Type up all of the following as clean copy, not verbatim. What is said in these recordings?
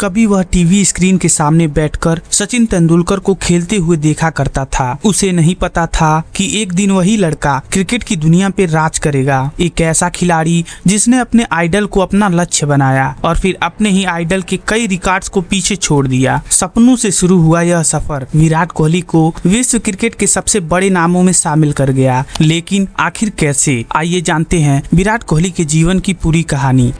कभी वह TV screen के सामने बैठकर सचिन तेंदुलकर को खेलते हुए देखा करता था। उसे नहीं पता था कि एक दिन वही लड़का क्रिकेट की दुनिया पे राज करेगा। एक ऐसा खिलाड़ी जिसने अपने आइडल को अपना लक्ष्य बनाया और फिर अपने ही आइडल के कई रिकॉर्ड्स को पीछे छोड़ दिया। सपनों से शुरू हुआ यह सफर विराट कोहली को विश्व क्रिकेट के सबसे बड़े नामों में शामिल कर गया। लेकिन आखिर कैसे, आइए जानते हैं विराट कोहली के जीवन की पूरी कहानी।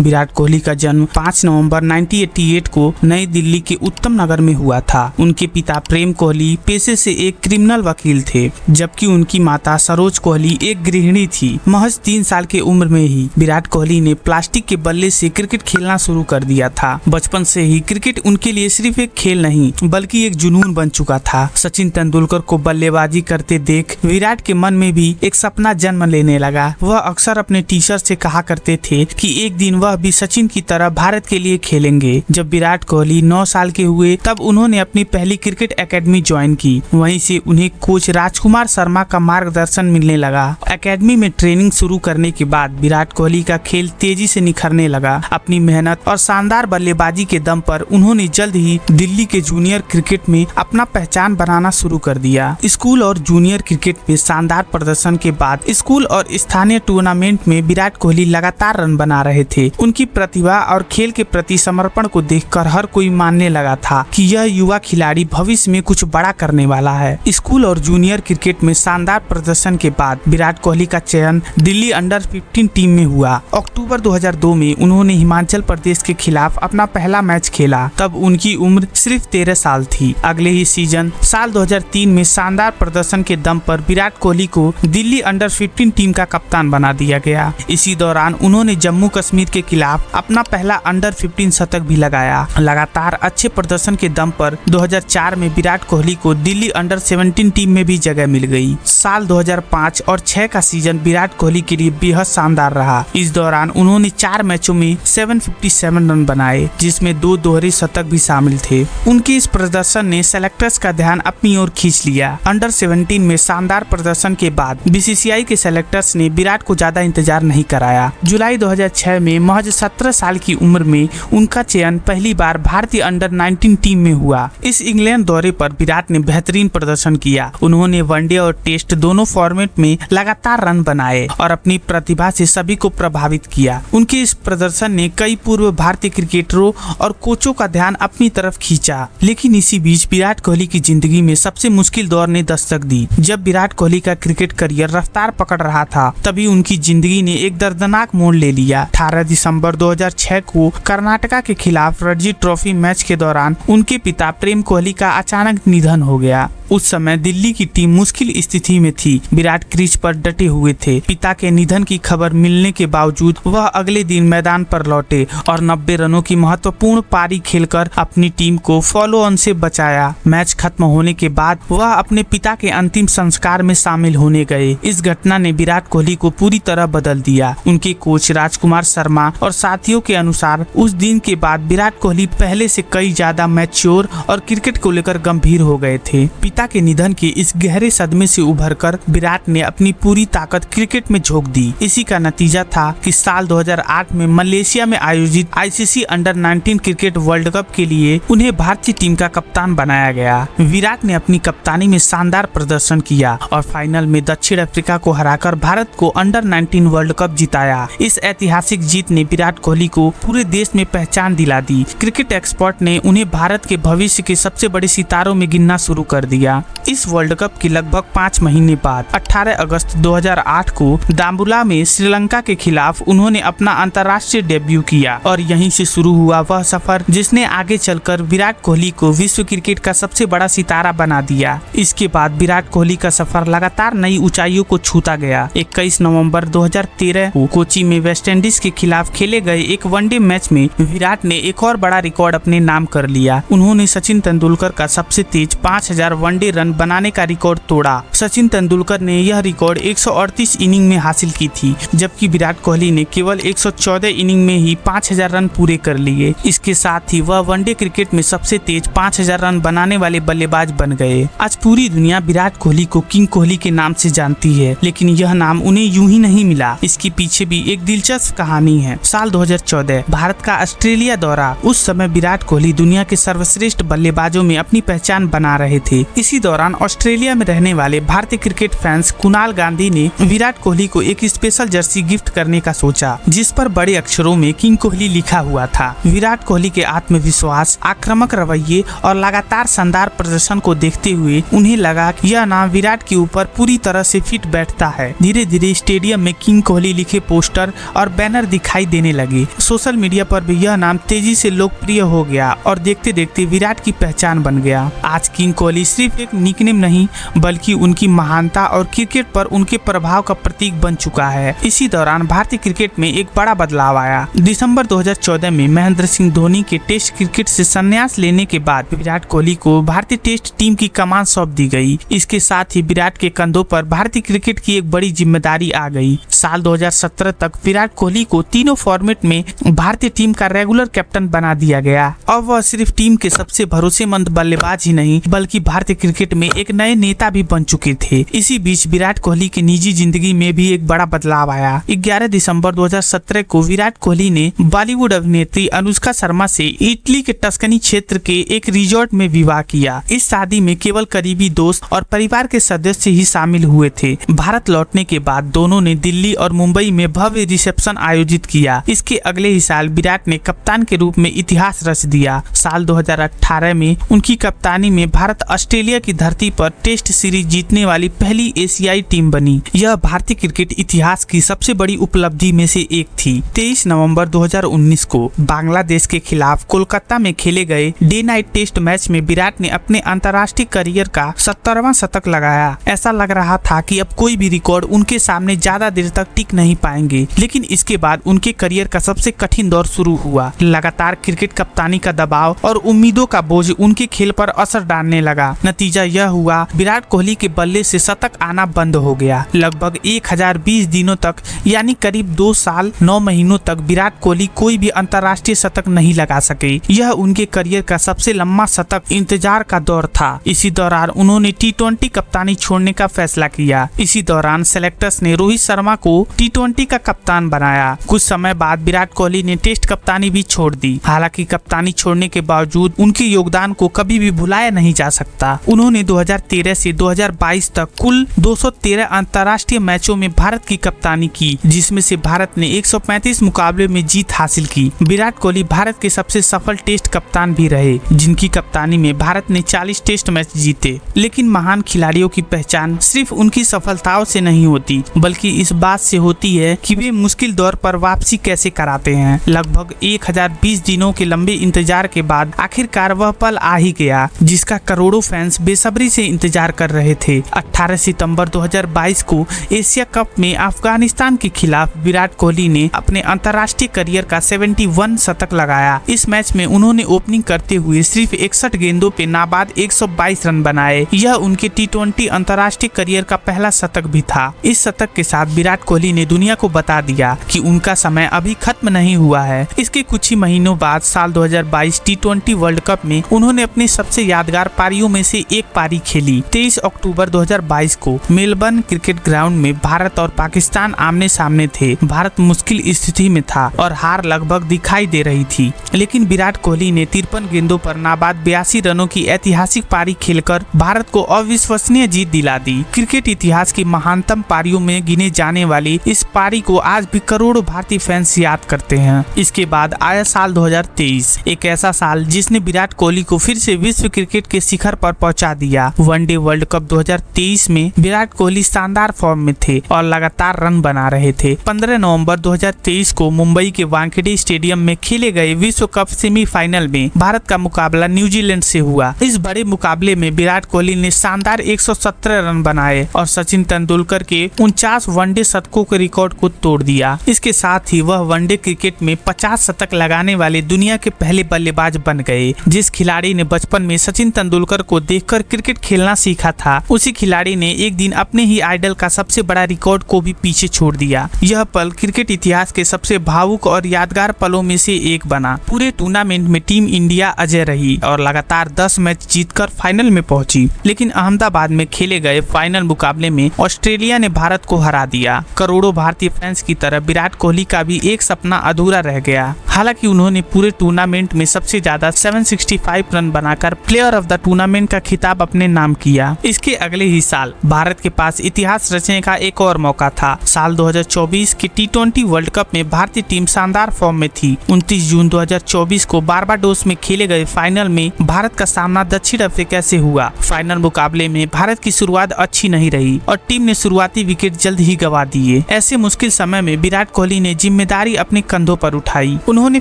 विराट कोहली का जन्म 5 नवंबर 1988 को नई दिल्ली के उत्तम नगर में हुआ था। उनके पिता प्रेम कोहली पेशे से एक क्रिमिनल वकील थे, जबकि उनकी माता सरोज कोहली एक गृहिणी थी। महज 3 साल की उम्र में ही विराट कोहली ने प्लास्टिक के बल्ले से क्रिकेट खेलना शुरू कर दिया था। बचपन से ही क्रिकेट उनके लिए सिर्फ एक खेल नहीं बल्कि एक जुनून बन चुका था। सचिन तेंदुलकर को बल्लेबाजी करते देख विराट के मन में भी एक सपना जन्म लेने लगा। वह अक्सर अपने टीचर से कहा करते थे कि एक दिन वह भी सचिन की तरह भारत के लिए खेलेंगे। जब विराट कोहली 9 साल के हुए तब उन्होंने अपनी पहली क्रिकेट एकेडमी ज्वाइन की। वहीं से उन्हें कोच राजकुमार शर्मा का मार्गदर्शन मिलने लगा। एकेडमी में ट्रेनिंग शुरू करने के बाद विराट कोहली का खेल तेजी से निखरने लगा। अपनी मेहनत और शानदार बल्लेबाजी के दम पर उन्होंने जल्द ही दिल्ली के जूनियर क्रिकेट में अपना पहचान बनाना शुरू कर दिया। स्कूल और जूनियर क्रिकेट में शानदार प्रदर्शन के बाद स्कूल और स्थानीय टूर्नामेंट में विराट कोहली लगातार रन बना रहे थे। उनकी प्रतिभा और खेल के प्रति समर्पण को देखकर हर कोई मानने लगा था कि यह युवा खिलाड़ी भविष्य में कुछ बड़ा करने वाला है। स्कूल और जूनियर क्रिकेट में शानदार प्रदर्शन के बाद विराट कोहली का चयन दिल्ली अंडर 15 टीम में हुआ। अक्टूबर 2002 में उन्होंने हिमाचल प्रदेश के खिलाफ अपना पहला मैच खेला। तब उनकी उम्र सिर्फ 13 साल थी। अगले ही सीजन साल 2003 में शानदार प्रदर्शन के दम पर विराट कोहली को दिल्ली अंडर 15 टीम का कप्तान बना दिया गया। इसी दौरान उन्होंने जम्मू कश्मीर के खिलाफ अपना पहला अंडर 15 शतक भी लगाया। लगातार अच्छे प्रदर्शन के दम पर 2004 में विराट कोहली को दिल्ली अंडर 17 टीम में भी जगह मिल गई। साल 2005 और 6 का सीजन विराट कोहली के लिए बेहद शानदार रहा। इस दौरान उन्होंने 4 मैचों में 757 रन बनाए, जिसमें 2 दोहरे शतक भी शामिल थे। उनके इस प्रदर्शन ने सेलेक्टर्स का ध्यान अपनी ओर खींच लिया। अंडर 17 में शानदार प्रदर्शन के बाद बीसीसीआई के सेलेक्टर्स ने विराट को ज्यादा इंतजार नहीं कराया। जुलाई 2006 में महज 17 साल की उम्र में उनका चयन पहली बार भारतीय अंडर 19 टीम में हुआ। इस इंग्लैंड दौरे पर विराट ने बेहतरीन प्रदर्शन किया। उन्होंने वनडे और टेस्ट दोनों फॉर्मेट में लगातार रन बनाए और अपनी प्रतिभा से सभी को प्रभावित किया। उनके इस प्रदर्शन ने कई पूर्व भारतीय क्रिकेटरों और कोचों का ध्यान अपनी तरफ खींचा। लेकिन इसी बीच विराट कोहली की जिंदगी में सबसे मुश्किल दौर ने दस्तक दी। जब विराट कोहली का क्रिकेट करियर रफ्तार पकड़ रहा था, तभी उनकी जिंदगी ने एक दर्दनाक मोड़ ले लिया। 18 दिसंबर 2006 को कर्नाटका के खिलाफ रणजी ट्रॉफी मैच के दौरान उनके पिता प्रेम कोहली का अचानक निधन हो गया। उस समय दिल्ली की टीम मुश्किल स्थिति में थी। विराट क्रीज पर डटे हुए थे। पिता के निधन की खबर मिलने के बावजूद वह अगले दिन मैदान पर लौटे और 90 रनों की महत्वपूर्ण पारी खेलकर अपनी टीम को फॉलो ऑन से बचाया। मैच खत्म होने के बाद वह अपने पिता के अंतिम संस्कार में शामिल होने गए। इस घटना ने विराट कोहली को पूरी तरह बदल दिया। उनके कोच राजकुमार शर्मा और साथियों के अनुसार उस दिन के बाद विराट कोहली पहले से कई ज्यादा मैच्योर और क्रिकेट को लेकर गंभीर हो गए थे। पिता के निधन के इस गहरे सदमे से उभरकर विराट ने अपनी पूरी ताकत क्रिकेट में झोंक दी। इसी का नतीजा था कि साल 2008 में मलेशिया में आयोजित ICC under 19 cricket world cup के लिए उन्हें भारतीय टीम का कप्तान बनाया गया। विराट ने अपनी कप्तानी में शानदार प्रदर्शन किया और फाइनल में दक्षिण अफ्रीका को हराकर भारत को अंडर 19 वर्ल्ड कप जिताया। इस ऐतिहासिक जीत ने विराट कोहली को पूरे देश में पहचान दिला दी। क्रिकेट एक्सपर्ट ने उन्हें भारत के भविष्य के सबसे बड़े सितारों में गिनना शुरू कर दिया। इस वर्ल्ड कप के लगभग 5 महीने बाद 18 अगस्त 2008 को दाम्बुला में श्रीलंका के खिलाफ उन्होंने अपना अंतर्राष्ट्रीय डेब्यू किया और यहीं से शुरू हुआ वह सफर जिसने आगे चलकर विराट कोहली को विश्व क्रिकेट का सबसे बड़ा सितारा बना दिया। इसके बाद विराट कोहली का सफर लगातार नई ऊंचाइयों को छूता गया। 21 नवंबर 2013 को कोची में वेस्टइंडीज के खिलाफ खेले गए एक वनडे मैच में विराट ने एक और बड़ा रिकॉर्ड अपने नाम कर लिया। उन्होंने सचिन तेंदुलकर का सबसे तेज 5000 वनडे वनडे रन बनाने का रिकॉर्ड तोड़ा। सचिन तेंदुलकर ने यह रिकॉर्ड 138 इनिंग में हासिल की थी, जबकि विराट कोहली ने केवल 114 इनिंग में ही 5000 रन पूरे कर लिए। इसके साथ ही वह वनडे क्रिकेट में सबसे तेज 5000 रन बनाने वाले बल्लेबाज बन गए। आज पूरी दुनिया विराट कोहली को किंग कोहली के नाम से जानती है, लेकिन यह नाम उन्हें यूं ही नहीं मिला। इसके पीछे भी एक दिलचस्प कहानी है। साल 2014 भारत का ऑस्ट्रेलिया दौरा। उस समय विराट कोहली दुनिया के सर्वश्रेष्ठ बल्लेबाजों में अपनी पहचान बना रहे थे। इसी दौरान ऑस्ट्रेलिया में रहने वाले भारतीय क्रिकेट फैंस कुणाल गांधी ने विराट कोहली को एक स्पेशल जर्सी गिफ्ट करने का सोचा, जिस पर बड़े अक्षरों में किंग कोहली लिखा हुआ था। विराट कोहली के आत्मविश्वास, आक्रामक रवैये और लगातार शानदार प्रदर्शन को देखते हुए उन्हें लगा कि यह नाम विराट के ऊपर पूरी तरह से फिट बैठता है। धीरे धीरे स्टेडियम में किंग कोहली लिखे पोस्टर और बैनर दिखाई देने लगे। सोशल मीडिया पर भी यह नाम तेजी से लोकप्रिय हो गया और देखते देखते विराट की पहचान बन गया। आज किंग कोहली सिर्फ एक निकनेम नहीं, बल्कि उनकी महानता और क्रिकेट पर उनके प्रभाव का प्रतीक बन चुका है। इसी दौरान भारतीय क्रिकेट में एक बड़ा बदलाव आया। दिसंबर 2014 में महेंद्र सिंह धोनी के टेस्ट क्रिकेट से संन्यास लेने के बाद विराट कोहली को भारतीय टेस्ट टीम की कमान सौंप दी गई। इसके साथ ही विराट के कंधों पर भारतीय क्रिकेट की एक बड़ी जिम्मेदारी आ गई। साल 2017 तक विराट कोहली को तीनों फॉर्मेट में भारतीय टीम का रेगुलर कैप्टन बना दिया गया। अब वह सिर्फ टीम के सबसे भरोसेमंद बल्लेबाज ही नहीं, बल्कि भारतीय क्रिकेट में एक नए नेता भी बन चुके थे। इसी बीच विराट कोहली की निजी जिंदगी में भी एक बड़ा बदलाव आया। 11 दिसंबर 2017 को विराट कोहली ने बॉलीवुड अभिनेत्री अनुष्का शर्मा से इटली के टस्कनी क्षेत्र के एक रिजॉर्ट में विवाह किया। इस शादी में केवल करीबी दोस्त और परिवार के सदस्य ही शामिल हुए थे। भारत लौटने के बाद दोनों ने दिल्ली और मुंबई में भव्य रिसेप्शन आयोजित किया। इसके अगले ही साल विराट ने कप्तान के रूप में इतिहास रच दिया। साल 2018 में उनकी कप्तानी में भारत ऑस्ट्रेलिया की धरती पर टेस्ट सीरीज जीतने वाली पहली एशियाई टीम बनी। यह भारतीय क्रिकेट इतिहास की सबसे बड़ी उपलब्धि में से एक थी। 23 नवंबर 2019 को बांग्लादेश के खिलाफ कोलकाता में खेले गए डे नाइट टेस्ट मैच में विराट ने अपने अंतर्राष्ट्रीय करियर का 70वां शतक लगाया। ऐसा लग रहा था कि अब कोई भी रिकॉर्ड उनके सामने ज्यादा देर तक टिक नहीं पाएंगे, लेकिन इसके बाद उनके करियर का सबसे कठिन दौर शुरू हुआ। लगातार क्रिकेट कप्तानी का दबाव और उम्मीदों का बोझ उनके खेल पर असर डालने लगा। नतीजा यह हुआ, विराट कोहली के बल्ले से शतक आना बंद हो गया। लगभग 1020 दिनों तक, यानी करीब 2 साल 9 महीनों तक विराट कोहली कोई भी अंतर्राष्ट्रीय शतक नहीं लगा सके। यह उनके करियर का सबसे लंबा शतक इंतजार का दौर था। इसी दौरान उन्होंने T20 कप्तानी छोड़ने का फैसला किया। इसी दौरान सेलेक्टर्स ने रोहित शर्मा को T20 का कप्तान बनाया। कुछ समय बाद विराट कोहली ने टेस्ट कप्तानी भी छोड़ दी। हालांकि कप्तानी छोड़ने के बावजूद उनके योगदान को कभी भी भुलाया नहीं जा सकता। उन्होंने 2013 से 2022 तक कुल 213 अंतर्राष्ट्रीय मैचों में भारत की कप्तानी की, जिसमें से भारत ने 135 मुकाबले में जीत हासिल की। विराट कोहली भारत के सबसे सफल टेस्ट कप्तान भी रहे, जिनकी कप्तानी में भारत ने 40 टेस्ट मैच जीते। लेकिन महान खिलाड़ियों की पहचान सिर्फ उनकी सफलताओं से नहीं होती, बल्कि इस बात से होती है कि वे मुश्किल दौर पर वापसी कैसे कराते हैं। लगभग 1020 दिनों के लंबे इंतजार के बाद आखिरकार वह पल आ ही गया, जिसका करोड़ों फैंस बेसब्री से इंतजार कर रहे थे। 18 सितंबर 2022 को एशिया कप में अफगानिस्तान के खिलाफ विराट कोहली ने अपने अंतर्राष्ट्रीय करियर का 71 शतक लगाया। इस मैच में उन्होंने ओपनिंग करते हुए सिर्फ 61 गेंदों पे नाबाद 122 रन बनाए। यह उनके T20 अंतर्राष्ट्रीय करियर का पहला शतक भी था। इस शतक के साथ विराट कोहली ने दुनिया को बता दिया कि उनका समय अभी खत्म नहीं हुआ है। इसके कुछ ही महीनों बाद साल 2022 T20 वर्ल्ड कप में उन्होंने अपनी सबसे यादगार पारियों में से एक पारी खेली। 23 अक्टूबर 2022 को मेलबर्न क्रिकेट ग्राउंड में भारत और पाकिस्तान आमने सामने थे। भारत मुश्किल स्थिति में था और हार लगभग दिखाई दे रही थी, लेकिन विराट कोहली ने 53 गेंदों पर नाबाद 82 रनों की ऐतिहासिक पारी खेलकर भारत को अविश्वसनीय जीत दिला दी। क्रिकेट इतिहास की महानतम पारियों में गिने जाने वाली इस पारी को आज भी करोड़ों भारतीय फैंस याद करते हैं। इसके बाद आया साल 2023, एक ऐसा साल जिसने विराट कोहली को फिर से विश्व क्रिकेट के शिखर पर पहुंचा दिया। वनडे वर्ल्ड कप 2023 में विराट कोहली शानदार फॉर्म में थे और लगातार रन बना रहे थे। 15 नवंबर 2023 को मुंबई के वानखेड़े स्टेडियम में खेले गए विश्व कप सेमीफाइनल में भारत का मुकाबला न्यूजीलैंड से हुआ। इस बड़े मुकाबले में विराट कोहली ने शानदार 117 रन बनाए और सचिन तेंदुलकर के 49 वनडे शतकों के रिकॉर्ड को तोड़ दिया। इसके साथ ही वह वनडे क्रिकेट में 50 शतक लगाने वाले दुनिया के पहले बल्लेबाज बन गए। जिस खिलाड़ी ने बचपन में सचिन तेंदुलकर को देख देखकर क्रिकेट खेलना सीखा था। उसी खिलाड़ी ने एक दिन अपने ही आइडल का सबसे बड़ा रिकॉर्ड को भी पीछे छोड़ दिया। यह पल क्रिकेट इतिहास के सबसे भावुक और यादगार पलों में से एक बना। पूरे टूर्नामेंट में टीम इंडिया अजय रही और लगातार 10 मैच जीतकर फाइनल में पहुंची, लेकिन अहमदाबाद में खेले गए फाइनल मुकाबले में ऑस्ट्रेलिया ने भारत को हरा दिया। करोड़ों भारतीय फैंस की तरह विराट कोहली का भी एक सपना अधूरा रह गया। हालांकि उन्होंने पूरे टूर्नामेंट में सबसे ज्यादा 765 रन बनाकर प्लेयर ऑफ द टूर्नामेंट का खिताब अपने नाम किया। इसके अगले ही साल भारत के पास इतिहास रचने का एक और मौका था। साल 2024 के T20 वर्ल्ड कप में भारतीय टीम शानदार फॉर्म में थी। 29 जून 2024 को बारबाडोस में खेले गए फाइनल में भारत का सामना दक्षिण अफ्रीका से हुआ। फाइनल मुकाबले में भारत की शुरुआत अच्छी नहीं रही और टीम ने शुरुआती विकेट जल्द ही गंवा दिए। ऐसे मुश्किल समय में विराट कोहली ने जिम्मेदारी अपने कंधों पर उठाई। उन्होंने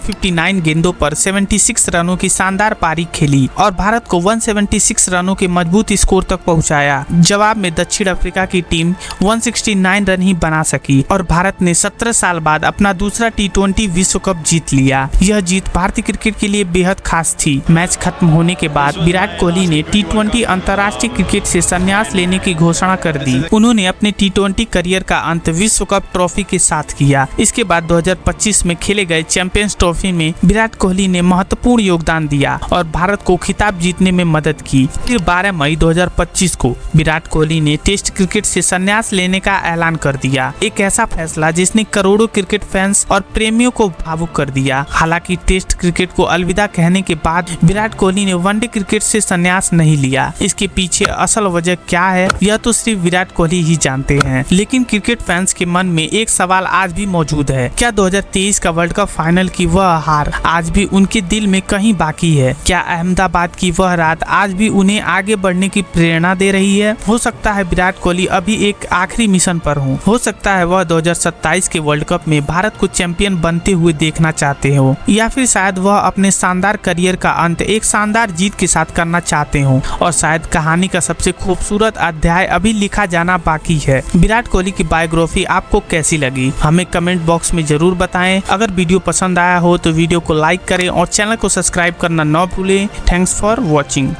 59 गेंदों पर 76 रनों की शानदार पारी खेली और भारत को 176 रनों के मजबूत स्कोर तक पहुंचाया। जवाब में दक्षिण अफ्रीका की टीम 169 रन ही बना सकी और भारत ने 17 साल बाद अपना दूसरा T20 विश्व कप जीत लिया। यह जीत भारतीय क्रिकेट के लिए बेहद खास थी। मैच खत्म होने के बाद विराट कोहली ने T20 अंतर्राष्ट्रीय क्रिकेट से संन्यास लेने की घोषणा कर दी। उन्होंने अपने T20 करियर का अंत विश्व कप ट्रॉफी के साथ किया। इसके बाद 2025 में खेले गए चैंपियंस ट्रॉफी में विराट कोहली ने महत्वपूर्ण योगदान दिया और भारत को खिताब जीतने में मदद की। फिर 12 मई 2025 को विराट कोहली ने टेस्ट क्रिकेट से संन्यास लेने का ऐलान कर दिया। एक ऐसा फैसला जिसने करोड़ों क्रिकेट फैंस और प्रेमियों को भावुक कर दिया। हालांकि टेस्ट क्रिकेट को अलविदा कहने के बाद विराट कोहली ने वनडे क्रिकेट से संन्यास नहीं लिया। इसके पीछे असल वजह क्या है यह तो सिर्फ विराट कोहली ही जानते हैं, लेकिन क्रिकेट फैंस के मन में एक सवाल आज भी मौजूद है। क्या 2023 का वर्ल्ड कप फाइनल की वह हार आज भी उनके दिल में कहीं बाकी है? क्या अहमदाबाद की वह रात आज भी उन्हें आगे बढ़ने की प्रेरणा दे रही है? हो सकता है विराट कोहली अभी एक आखिरी मिशन पर हो सकता है वह 2027 के वर्ल्ड कप में भारत को चैंपियन बनते हुए देखना चाहते हो, या फिर शायद वह अपने शानदार करियर का अंत एक शानदार जीत के साथ करना चाहते हो और शायद कहानी का सबसे खूबसूरत अध्याय अभी लिखा जाना बाकी है। विराट कोहली की बायोग्राफी आपको कैसी लगी हमें कमेंट बॉक्स में जरूर बताएं। अगर वीडियो पसंद आया हो तो वीडियो को लाइक करें और चैनल को सब्सक्राइब करना न भूलें। Thanks for watching.